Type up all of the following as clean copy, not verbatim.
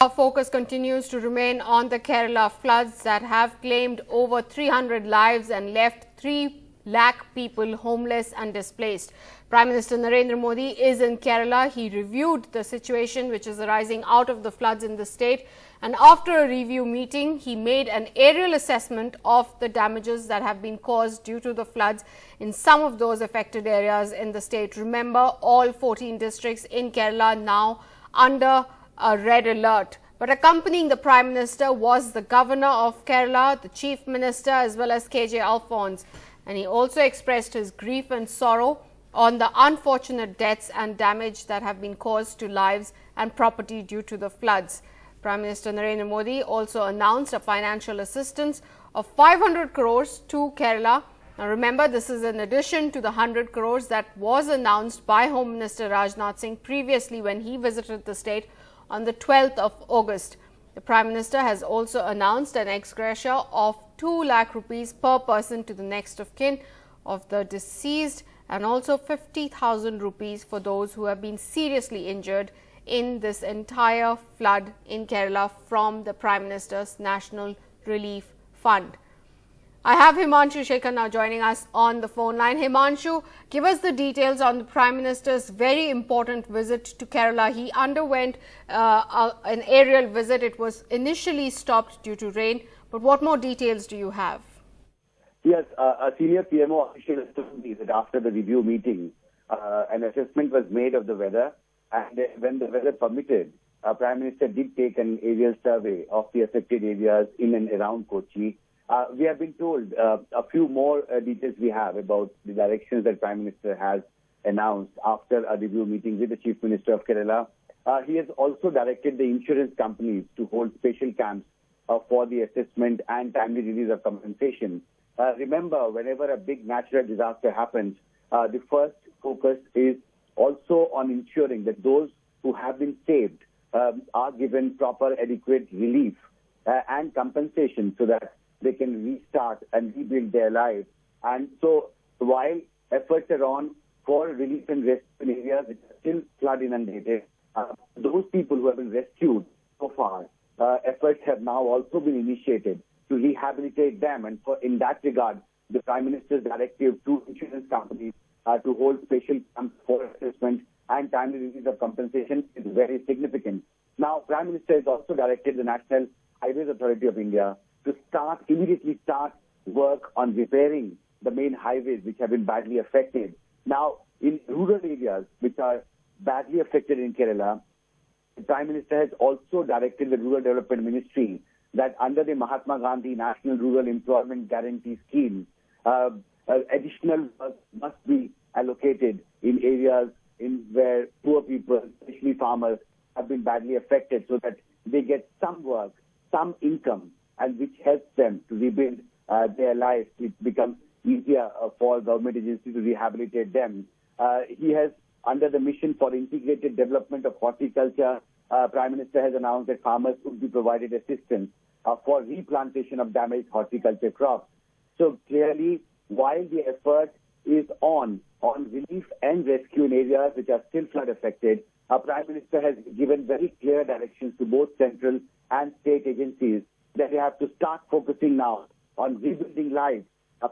Our focus continues to remain on the Kerala floods that have claimed over 300 lives and left 3 lakh people homeless and displaced. Prime Minister Narendra Modi is in Kerala. He reviewed the situation which is arising out of the floods in the state, and after a review meeting, he made an aerial assessment of the damages that have been caused due to the floods in some of those affected areas in the state. Remember, all 14 districts in Kerala now under a red alert. But accompanying the Prime Minister was the Governor of Kerala, the Chief Minister, as well as KJ Alphonse. And he also expressed his grief and sorrow on the unfortunate deaths and damage that have been caused to lives and property due to the floods. Prime Minister Narendra Modi also announced a financial assistance of 500 crores to Kerala. Now remember, this is in addition to the 100 crores that was announced by Home Minister Rajnath Singh previously when he visited the state on the 12th of August. The Prime Minister has also announced an ex gratia of 2 lakh rupees per person to the next of kin of the deceased, and also 50,000 rupees for those who have been seriously injured in this entire flood in Kerala from the Prime Minister's National Relief Fund. I have Himanshu Shekhar now joining us on the phone line. Himanshu, give us the details on the Prime Minister's very important visit to Kerala. He underwent an aerial visit. It was initially stopped due to rain, but what more details do you have? Yes, a senior PMO official told me that after the review meeting, an assessment was made of the weather, and when the weather permitted, Prime Minister did take an aerial survey of the affected areas in and around Kochi. We have been told a few more details we have about the directions that Prime Minister has announced after a review meeting with the Chief Minister of Kerala. He has also directed the insurance companies to hold special camps for the assessment and timely release of compensation. Remember, whenever a big natural disaster happens, the first focus is also on ensuring that those who have been saved are given proper adequate relief and compensation so that they can restart and rebuild their lives. And so while efforts are on for relief and rescue in areas which are still flood inundated, those people who have been rescued so far, efforts have now also been initiated to rehabilitate them. And in that regard, the Prime Minister's directive to insurance companies to hold special camps for assessment and timely release of compensation is very significant. Now, Prime Minister has also directed the National Highways Authority of India to immediately start work on repairing the main highways which have been badly affected. Now, in rural areas which are badly affected in Kerala, the Prime Minister has also directed the Rural Development Ministry that under the Mahatma Gandhi National Rural Employment Guarantee Scheme, additional work must be allocated in areas where poor people, especially farmers, have been badly affected so that they get some work, some income, and which helps them to rebuild their lives. It becomes easier for government agencies to rehabilitate them. He has, under the mission for integrated development of horticulture, Prime Minister has announced that farmers would be provided assistance for replantation of damaged horticulture crops. So clearly, while the effort is on relief and rescue in areas which are still flood affected, our Prime Minister has given very clear directions to both central and state agencies that they have to start focusing now on rebuilding lives.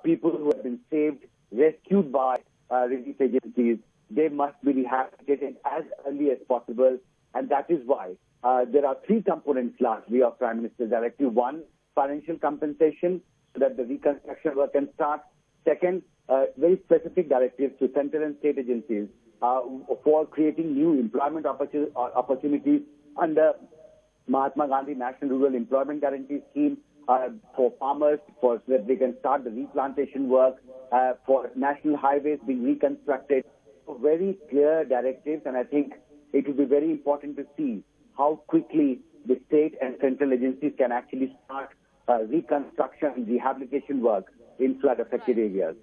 People who have been saved, rescued by relief agencies, they must be rehabilitated as early as possible. And that is why there are 3 components largely of Prime Minister's directive. 1, financial compensation so that the reconstruction work can start. Second, very specific directives to central and state agencies for creating new employment opportunities under Mahatma Gandhi National Rural Employment Guarantee Scheme for farmers, so that they can start the replantation work, for national highways being reconstructed. So very clear directives, and I think it will be very important to see how quickly the state and central agencies can actually start reconstruction and rehabilitation work in flood-affected areas.